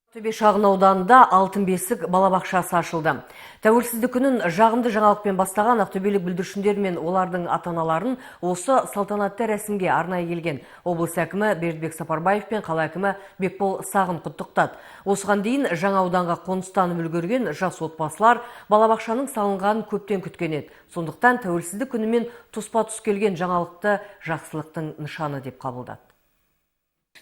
Ақтөбе шағын ауданында Алтын бесік балабақшасы ашылды. Тәуелсіздік күнін жағымды жаңалықпен бастаған ақтөбелік бүлдіршіндер мен олардың ата-аналарын осы салтанатты рәсімге арнайы келген облыс әкімі Бердібек Сапарбаев пен қала әкімі Бекбол Сағын құттықтады. Осыған дейін жаңа ауданға қоныстанып үлгерген жас отбасылар балабақшаның салынғанын көптен күткен еді. Сондықтан тәуелсіздік күнімен тұспа-тұс келген жаңалықты жақсылықтың нышаны деп қабылдады.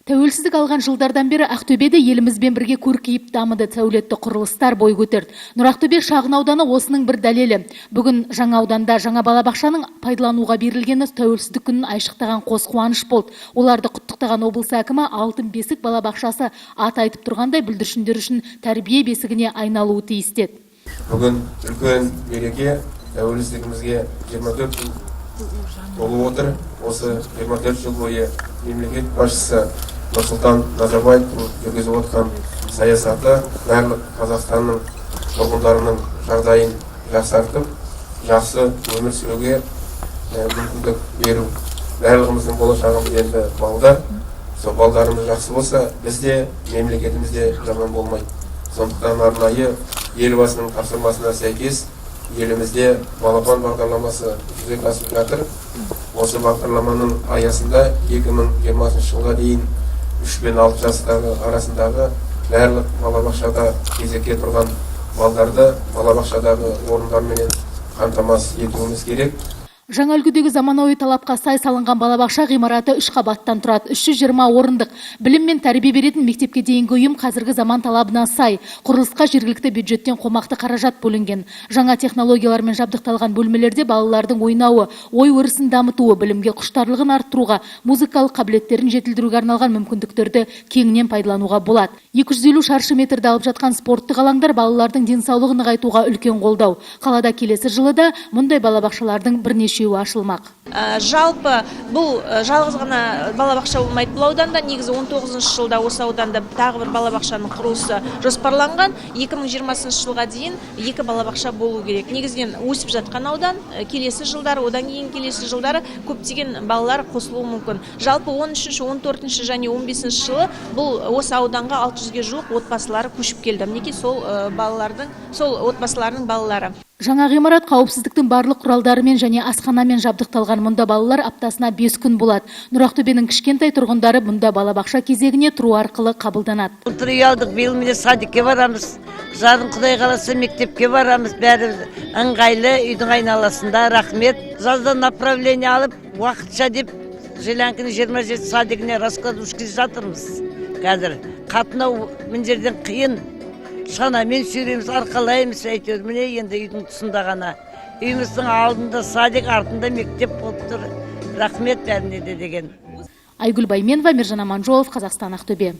Тәуелсіздік алған жылдардан бері Ақтөбеде елімізбен бірге көркейіп дамыды, сәулетті құрылыстар бой көтерді. Нұрақтөбе шағын ауданы осының бір дәлелі. Бүгін жаңа ауданда жаңа балабақшаның пайдалануға берілгені тәуелсіздік күнін айшықтаған қос қуаныш болды. Оларды құттықтаған облыс әкімі Алтын бесік балабақшасы ат айтып тұрғандай бүлдіршіндер үшін тәрбие бесігіне айналуы тиіс деді. Бүгін үлкен мереке, тәуелсіздігімізге 24 жыл болып отыр. Осы 24 жыл бойы мемлекет басшысы Нұрсұлтан Назарбаевтың жүргізіп отқан саясаты барлық Қазақстанның тұрғындарының жағдайын жақсартып, жақсы өмір сүруге мүмкіндік беру. Барлығымыздың болашағымыз енді балдар. Сол балдарымыз жақсы болса, бізде, мемлекетімізде жаман болмайды. Сондықтан арнайы елбасының тапсырмасына сәйкес елімізде балапан бағдарламасы жүзеге асып жатыр. Осы бағдарламаның аясында 2020 жылға дейін 3 пен 6 жастағы арасындағы барлық балабақшада кезекке тұрған балдарды балабақшадағы орындармен қамтамасыз етуіміз керек. Жаңа үлгідегі заманауи талапқа сай салынған балабақша ғимараты 3 қабаттан тұрады. 320 орындық. Білім мен тәрбие беретін мектепке дейінгі ұйым қазіргі заман талабына сай. Құрылысқа жергілікті бюджеттен қомақты қаражат бөлінген. Жаңа технологиялармен жабдықталған бөлмелерде балалардың ойнауы, ой өрісін дамытуы, білімге құштарлығын арттыруға, музыкалық қабілеттерін жетілдіруге арналған мүмкіндіктерді кеңінен пайдалануға болады. 250 шаршы метрді алып жатқан спорттық алаңдар балалардың денсаулығын нығайтуға үлкен қолдау. Қалада келесі жылы да мұндай балабақшалардың бірнеше ашылмақ. Жалпы бұл жалғыз ғана балабақша болмайды. Бұл ауданда негізі 19 жылда осы ауданда тағы бір балабақшаның құрылысы жоспарланған. 2020 жылға дейін 2 балабақша болу керек. Негізінен өсіп жатқан аудан, келесі жылдары, одан кейін келесі жылдары көптеген балалар қосылуы мүмкін. Жалпы 13-ші, 14-ші және 15-ші жылы бұл осы ауданға 600-ге жуық отбасылары көшіп келді. Мінекей сол отбасылардың балалары. Жаңа ғимарат қауіпсіздіктің барлық құралдарымен және асханамен жабдықталған. Мұнда балалар аптасына 5 күн болады. Нұрақтөбенің кішкентай тұрғындары мұнда балабақша кезегіне тұру арқылы қабылданады. Тұрыялдық, биыл міне садикке барамыз. Жарын Құдай қаласа мектепке барамыз. Бәрі ыңғайлы, үйдің айналасында. Рахмет. Жаздан направление алып, уақытша деп Желянкінің 27 садигіне раскладушки жатырмыз. Қазір қатынау мына жерден қиын. Шанамен сүйреміз, арқалаймыз, әйтеуір міне енді үйдің тұсында ғана. Үйіміздің алдында садик, артында мектеп болып тұр. Рахмет бәріне де деген. Айгүл Байменова, Мержан Аманжолов, Қазақстан, Ақтөбе.